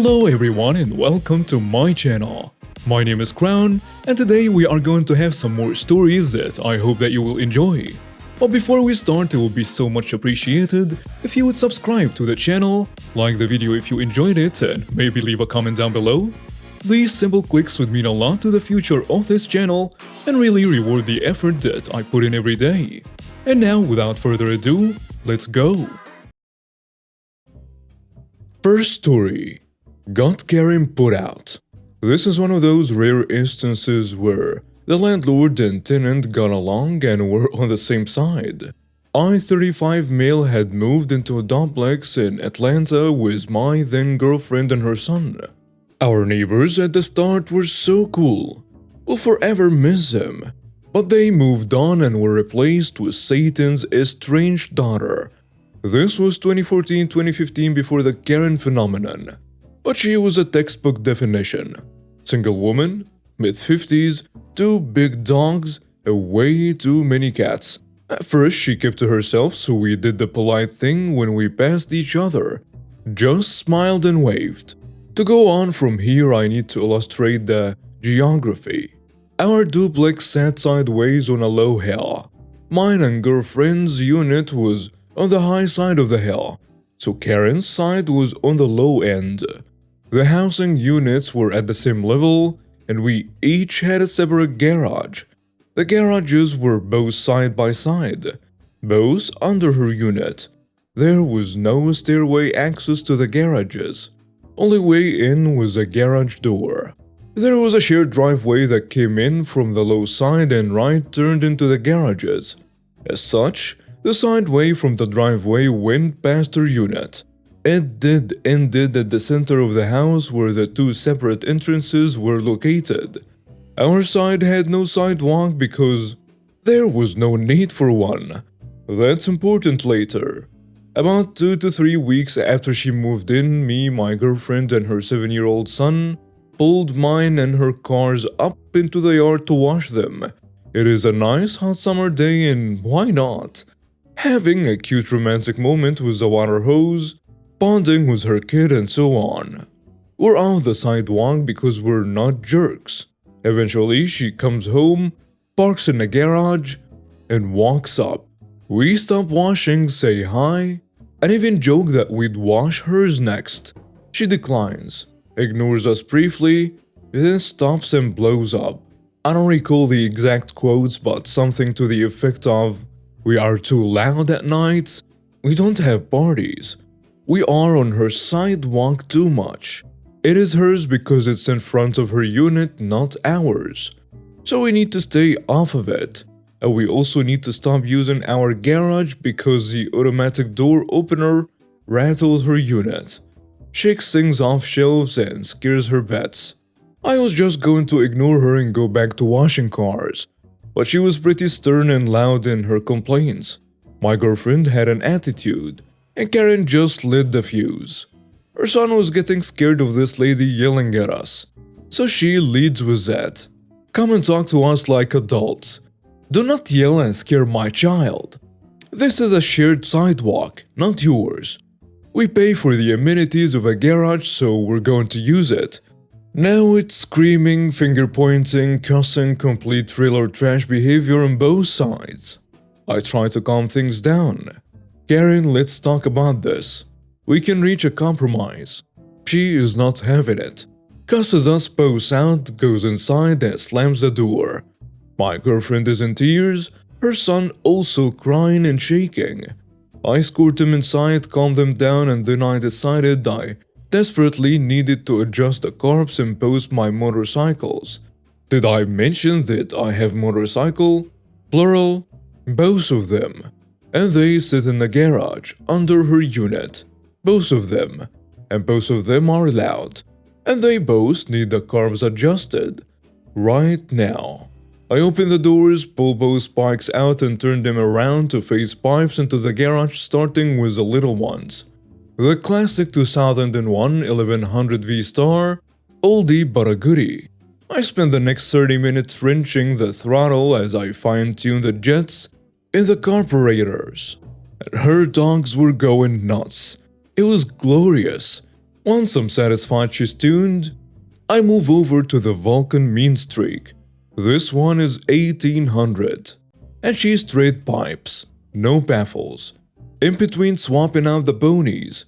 Hello everyone and welcome to my channel. My name is Crown and today we are going to have some more stories that I hope that you will enjoy. But before we start, it will be so much appreciated if you would subscribe to the channel, like the video if you enjoyed it, and maybe leave a comment down below. These simple clicks would mean a lot to the future of this channel and really reward the effort that I put in every day. And now, without further ado, let's go! First story. Got Karen put out. This is one of those rare instances where the landlord and tenant got along and were on the same side. I, 35 male, had moved into a duplex in Atlanta with my then girlfriend and her son. Our neighbors at the start were so cool. We'll forever miss them. But they moved on and were replaced with Satan's estranged daughter. This was 2014-2015 before the Karen phenomenon. But she was a textbook definition. Single woman, mid-50s, 2 big dogs, and way too many cats. At first she kept to herself, so we did the polite thing when we passed each other. Just smiled and waved. To go on from here, I need to illustrate the geography. Our duplex sat sideways on a low hill. Mine and girlfriend's unit was on the high side of the hill, so Karen's side was on the low end. The housing units were at the same level, and we each had a separate garage. The garages were both side by side, both under her unit. There was no stairway access to the garages. Only way in was a garage door. There was a shared driveway that came in from the low side and right turned into the garages. As such, the sideway from the driveway went past her unit. It ended at the center of the house where the 2 separate entrances were located. Our side had no sidewalk because there was no need for one. That's important later. About 2 to 3 weeks after she moved in, me, my girlfriend, and her 7-year-old son pulled mine and her cars up into the yard to wash them. It is a nice hot summer day and why not? Having a cute romantic moment with the water hose, bonding with her kid and so on. We're on the sidewalk because we're not jerks. Eventually she comes home, parks in the garage, and walks up. We stop washing, say hi, and even joke that we'd wash hers next. She declines, ignores us briefly, then stops and blows up. I don't recall the exact quotes, but something to the effect of, "We are too loud at night. We don't have parties. We are on her sidewalk too much. It is hers because it's in front of her unit, not ours. So we need to stay off of it. And we also need to stop using our garage because the automatic door opener rattles her unit, shakes things off shelves and scares her pets." I was just going to ignore her and go back to washing cars, but she was pretty stern and loud in her complaints. My girlfriend had an attitude, and Karen just lit the fuse. Her son was getting scared of this lady yelling at us, so she leads with that. "Come and talk to us like adults. Do not yell and scare my child. This is a shared sidewalk, not yours. We pay for the amenities of a garage, so we're going to use it." Now it's screaming, finger pointing, cussing, complete trailer trash behavior on both sides. I try to calm things down. "Karen, let's talk about this. We can reach a compromise." She is not having it. Cusses us both out, goes inside and slams the door. My girlfriend is in tears, her son also crying and shaking. I escort them inside, calm them down, and then I decided I desperately needed to adjust the carbs and post my motorcycles. Did I mention that I have motorcycle? Plural, both of them. And they sit in the garage, under her unit. Both of them. And both of them are loud. And they both need the carbs adjusted. Right now. I open the doors, pull both spikes out and turn them around to face pipes into the garage, starting with the little ones. The classic 2001 1100 V-Star, oldie but a goodie. I spend the next 30 minutes wrenching the throttle as I fine-tune the jets in the carburetors. And her dogs were going nuts. It was glorious. Once I'm satisfied she's tuned, I move over to the Vulcan mean streak. This one is 1800. And she straight pipes, no baffles. In between swapping out the bonies,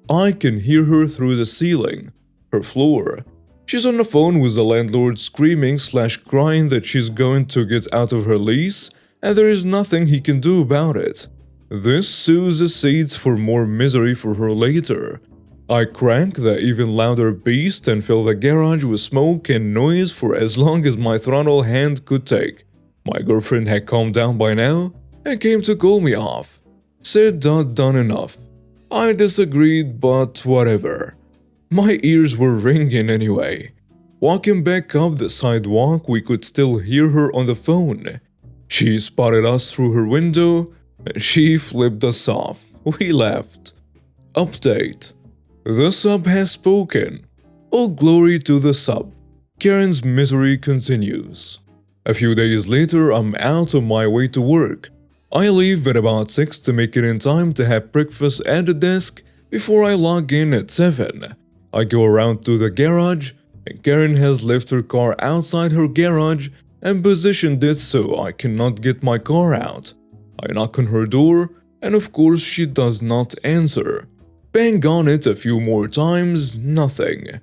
I can hear her through the ceiling, her floor. She's on the phone with the landlord screaming/crying that she's going to get out of her lease and there is nothing he can do about it. This sows the seeds for more misery for her later. I crank the even louder beast and fill the garage with smoke and noise for as long as my throttle hand could take. My girlfriend had calmed down by now and came to cool me off. Said not done enough. I disagreed, but whatever. My ears were ringing anyway. Walking back up the sidewalk, we could still hear her on the phone. She spotted us through her window and she flipped us off. We laughed. Update. The sub has spoken. All glory to the sub. Karen's misery continues. A few days later, I'm out on my way to work. I leave at about 6 to make it in time to have breakfast at the desk before I log in at 7. I go around to the garage, and Karen has left her car outside her garage and positioned it so I cannot get my car out. I knock on her door, and of course she does not answer. Bang on it a few more times, nothing.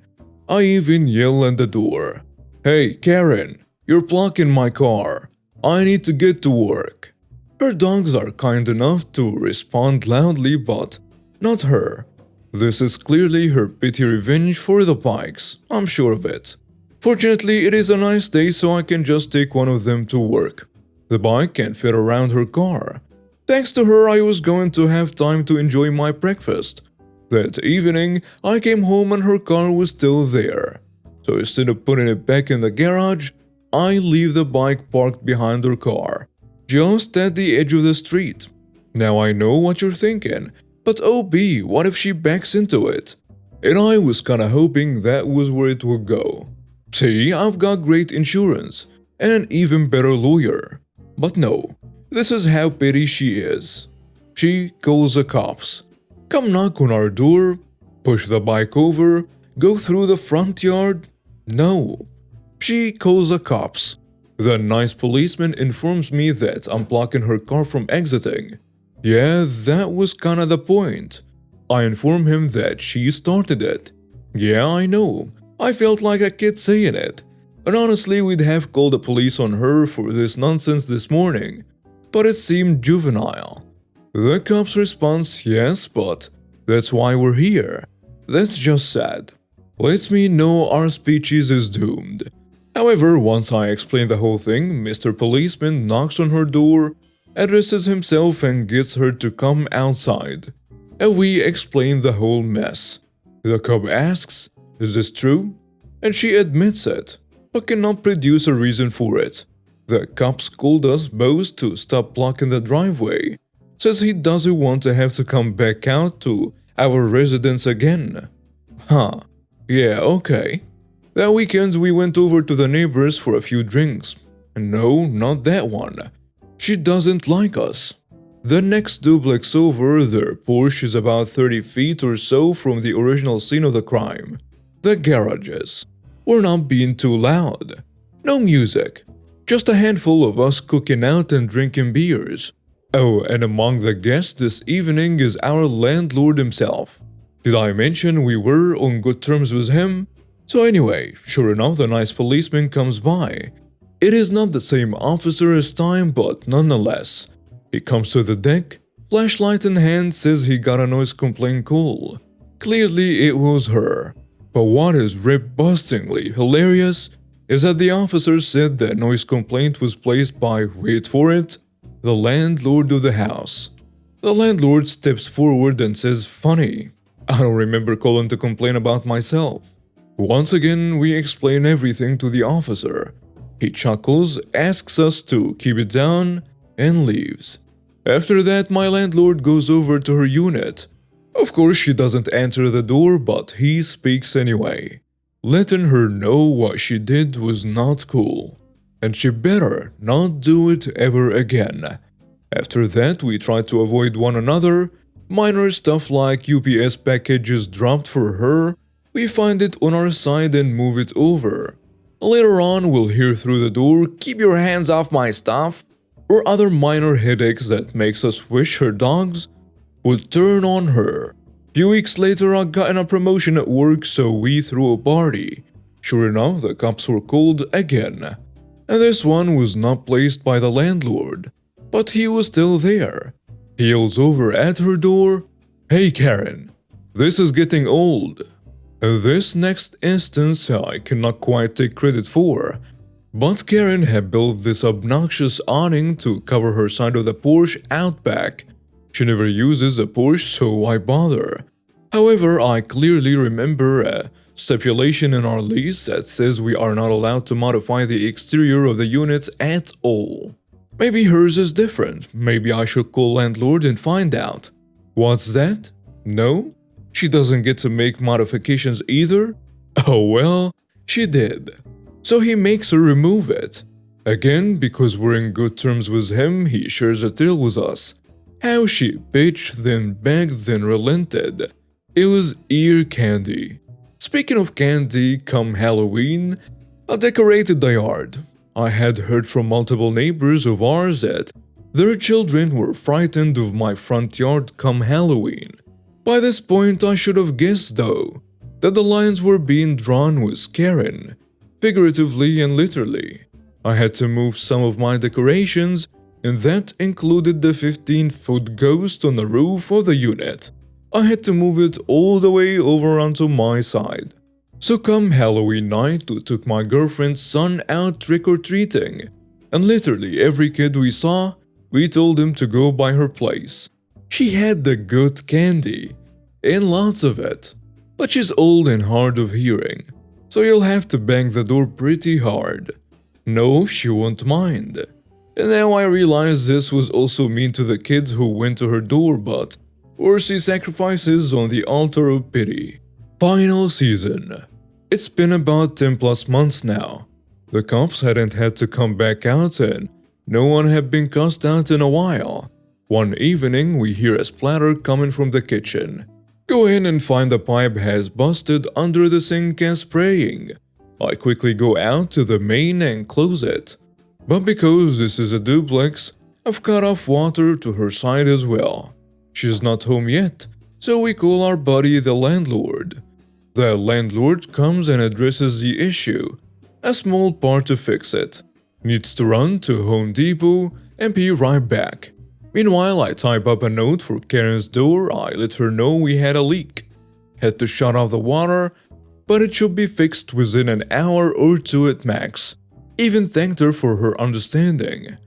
I even yell at the door. Hey, Karen, you're blocking my car. I need to get to work. Her dogs are kind enough to respond loudly, but not her. This is clearly her petty revenge for the bikes, I'm sure of it. Fortunately, it is a nice day so I can just take one of them to work. The bike can fit around her car. Thanks to her, I was going to have time to enjoy my breakfast. That evening, I came home and her car was still there. So instead of putting it back in the garage, I leave the bike parked behind her car, just at the edge of the street. Now I know what you're thinking, but OB, what if she backs into it? And I was kinda hoping that was where it would go. See, I've got great insurance, and an even better lawyer. But no, this is how petty she is. She calls the cops. Come knock on our door, push the bike over, go through the front yard. No. She calls the cops. The nice policeman informs me that I'm blocking her car from exiting. Yeah, that was kinda the point. I inform him that she started it. Yeah, I know. I felt like a kid saying it. And honestly, we'd have called the police on her for this nonsense this morning. But it seemed juvenile. The cop's response, yes, but that's why we're here. That's just sad. Lets me know our species is doomed. However, once I explain the whole thing, Mr. Policeman knocks on her door, addresses himself and gets her to come outside. And we explain the whole mess. The cop asks, is this true? And she admits it, but cannot produce a reason for it. The cop scolded us both to stop blocking the driveway. Says he doesn't want to have to come back out to our residence again. Huh. Yeah, okay. That weekend we went over to the neighbors for a few drinks. No, not that one. She doesn't like us. The next duplex over, their Porsche is about 30 feet or so from the original scene of the crime. The garages. We're not being too loud. No music. Just a handful of us cooking out and drinking beers. Oh, and among the guests this evening is our landlord himself. Did I mention we were on good terms with him? So anyway, sure enough, the nice policeman comes by. It is not the same officer as time, but nonetheless. He comes to the deck, flashlight in hand, says he got a noise complaint call. Clearly it was her. But what is rip-bustingly hilarious is that the officer said that noise complaint was placed by, wait for it, the landlord of the house. The landlord steps forward and says, funny, I don't remember calling to complain about myself. Once again, we explain everything to the officer. He chuckles, asks us to keep it down, and leaves. After that, my landlord goes over to her unit. Of course, she doesn't answer the door, but he speaks anyway, letting her know what she did was not cool, and she better not do it ever again. After that, we tried to avoid one another, Minor stuff like UPS packages dropped for her, we find it on our side and move it over. Later on, we'll hear through the door, "Keep your hands off my stuff," or other minor headaches that makes us wish her dogs would turn on her. Few weeks later, I got a promotion at work, so we threw a party. Sure enough, the cups were cold again. And this one was not placed by the landlord, but he was still there. He yells over at her door, "Hey Karen, this is getting old." This next instance I cannot quite take credit for, but Karen had built this obnoxious awning to cover her side of the Porsche out back. She never uses a Porsche, so why bother? However, I clearly remember a stipulation in our lease that says we are not allowed to modify the exterior of the units at all. Maybe hers is different. Maybe I should call landlord and find out. What's that? No? She doesn't get to make modifications either? Oh well, she did. So he makes her remove it. Again, because we're in good terms with him, he shares a tale with us. How she bitched, then begged, then relented. It was ear candy. Speaking of candy, come Halloween, I decorated the yard. I had heard from multiple neighbors of ours that their children were frightened of my front yard come Halloween. By this point, I should have guessed, though, that the lines were being drawn with Karen, figuratively and literally. I had to move some of my decorations, and that included the 15-foot ghost on the roof of the unit. I had to move it all the way over onto my side. So come Halloween night, we took my girlfriend's son out trick-or-treating, and literally every kid we saw, we told him to go by her place. She had the good candy, and lots of it, but she's old and hard of hearing, so you'll have to bang the door pretty hard. No, she won't mind. And now I realize this was also mean to the kids who went to her door, but Orsi sacrifices on the altar of pity. Final season. It's been about 10 plus months now. The cops hadn't had to come back out and no one had been cussed out in a while. One evening, we hear a splatter coming from the kitchen. Go in and find the pipe has busted under the sink and spraying. I quickly go out to the main and close it. But because this is a duplex, I've cut off water to her side as well. She's not home yet, so we call our buddy the landlord. The landlord comes and addresses the issue. A small part to fix it. Needs to run to Home Depot and be right back. Meanwhile, I type up a note for Karen's door. I let her know we had a leak. Had to shut off the water, but it should be fixed within an hour or two at max. Even thanked her for her understanding.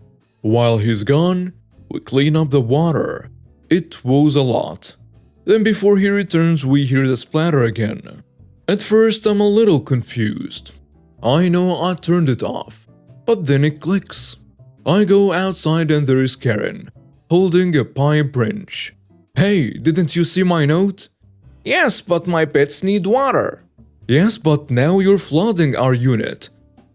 While he's gone, we clean up the water. It was a lot. Then before he returns, we hear the splatter again. At first, I'm a little confused. I know I turned it off, but then it clicks. I go outside and there is Karen, holding a pipe wrench. "Hey, didn't you see my note?" "Yes, but my pets need water." "Yes, but now you're flooding our unit."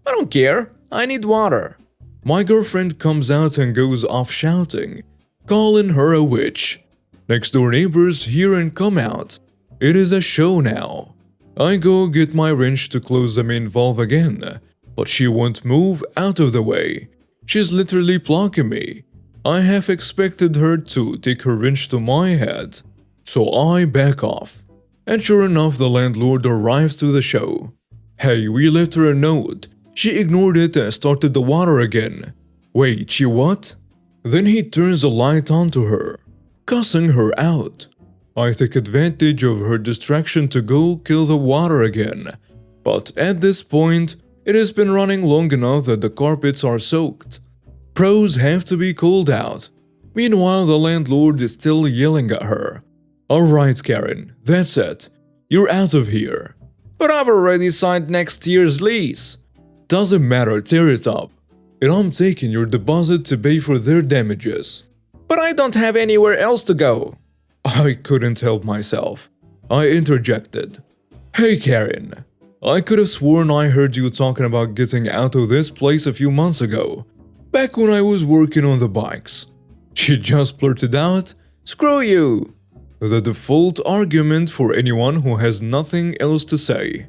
"I don't care, I need water." My girlfriend comes out and goes off shouting, calling her a witch. Next door neighbors hear and come out. It is a show now. I go get my wrench to close the main valve again, but she won't move out of the way. She's literally blocking me. I half expected her to take her wrench to my head, so I back off. And sure enough, the landlord arrives to the show. Hey, we left her a note. She ignored it and started the water again. Wait, she what? Then he turns the light on to her, cussing her out. I take advantage of her distraction to go kill the water again. But at this point, it has been running long enough that the carpets are soaked. Pros have to be called out. Meanwhile, the landlord is still yelling at her. Alright, Karen, that's it. You're out of here. "But I've already signed next year's lease." Doesn't matter, tear it up. And I'm taking your deposit to pay for their damages. "But I don't have anywhere else to go." I couldn't help myself. I interjected. Hey Karen, I could have sworn I heard you talking about getting out of this place a few months ago, back when I was working on the bikes. She just blurted out, "Screw you." The default argument for anyone who has nothing else to say.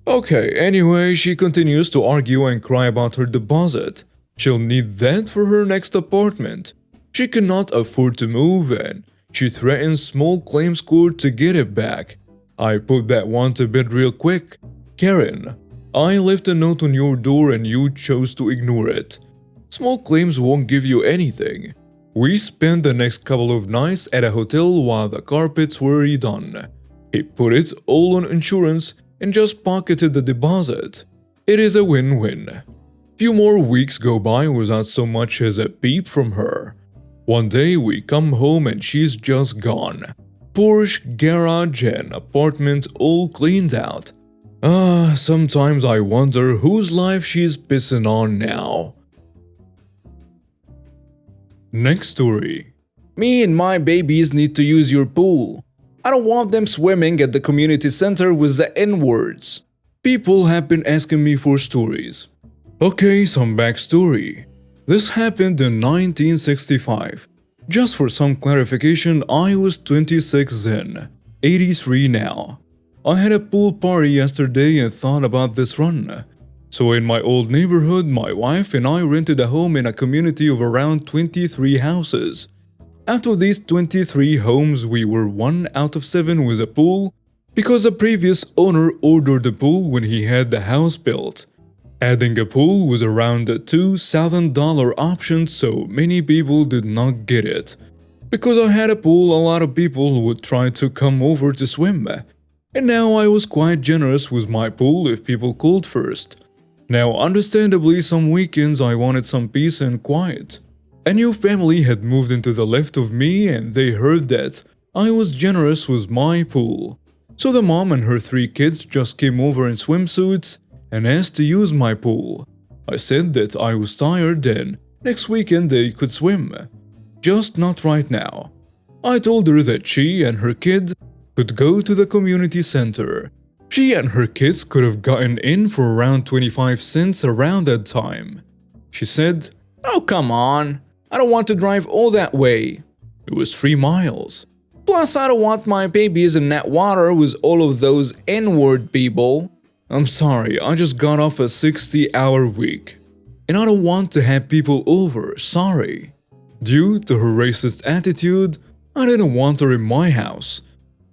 Okay, anyway, she continues to argue and cry about her deposit. She'll need that for her next apartment. She cannot afford to move and she threatens small claims court to get it back. I put that one to bed real quick. Karen, I left a note on your door and you chose to ignore it. Small claims won't give you anything. We spent the next couple of nights at a hotel while the carpets were redone. He put it all on insurance and just pocketed the deposit. It is a win-win. Few more weeks go by without so much as a peep from her. One day we come home and she's just gone. Porsche, garage and apartment all cleaned out. Sometimes I wonder whose life she's pissing on now. Next story. Me and my babies need to use your pool. I don't want them swimming at the community center with the N-words. People have been asking me for stories. Okay, some backstory. This happened in 1965. Just for some clarification, I was 26 then, 83 now. I had a pool party yesterday and thought about this run. So in my old neighborhood, my wife and I rented a home in a community of around 23 houses. Out of these 23 homes, we were 1 out of 7 with a pool because the previous owner ordered a pool when he had the house built. Adding a pool was around a $2,000 option, so many people did not get it. Because I had a pool, a lot of people would try to come over to swim. And now I was quite generous with my pool if people called first. Now, understandably, some weekends I wanted some peace and quiet. A new family had moved into the left of me and they heard that I was generous with my pool. So the mom and her 3 kids just came over in swimsuits and asked to use my pool. I said that I was tired and next weekend they could swim. Just not right now. I told her that she and her kid could go to the community center. She and her kids could have gotten in for around 25 cents around that time. She said, "Oh, come on. I don't want to drive all that way." It was 3 miles. Plus, I don't want my babies in that water with all of those N-word people. I'm sorry, I just got off a 60-hour week. And I don't want to have people over, sorry. Due to her racist attitude, I didn't want her in my house.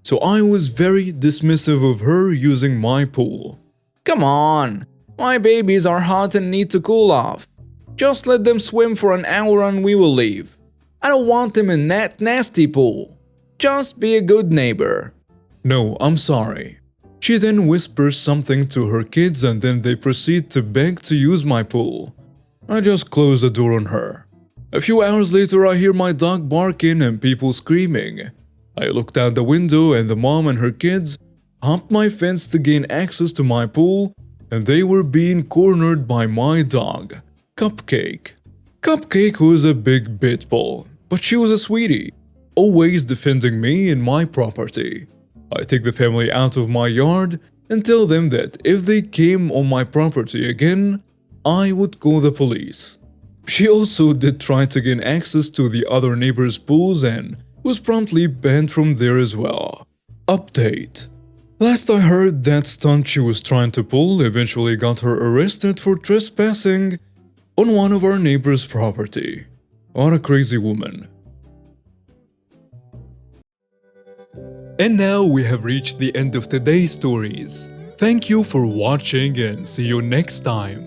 So I was very dismissive of her using my pool. Come on, my babies are hot and need to cool off. Just let them swim for an hour and we will leave. I don't want them in that nasty pool. Just be a good neighbor. No, I'm sorry. She then whispers something to her kids and then they proceed to beg to use my pool. I just close the door on her. A few hours later, I hear my dog barking and people screaming. I looked out the window and the mom and her kids hopped my fence to gain access to my pool and they were being cornered by my dog, Cupcake. Cupcake was a big pitbull, but she was a sweetie, always defending me and my property. I take the family out of my yard and tell them that if they came on my property again, I would call the police. She also did try to gain access to the other neighbors' pools and was promptly banned from there as well. Update. Last I heard, that stunt she was trying to pull eventually got her arrested for trespassing on one of our neighbors' property. What a crazy woman. And now we have reached the end of today's stories. Thank you for watching and see you next time.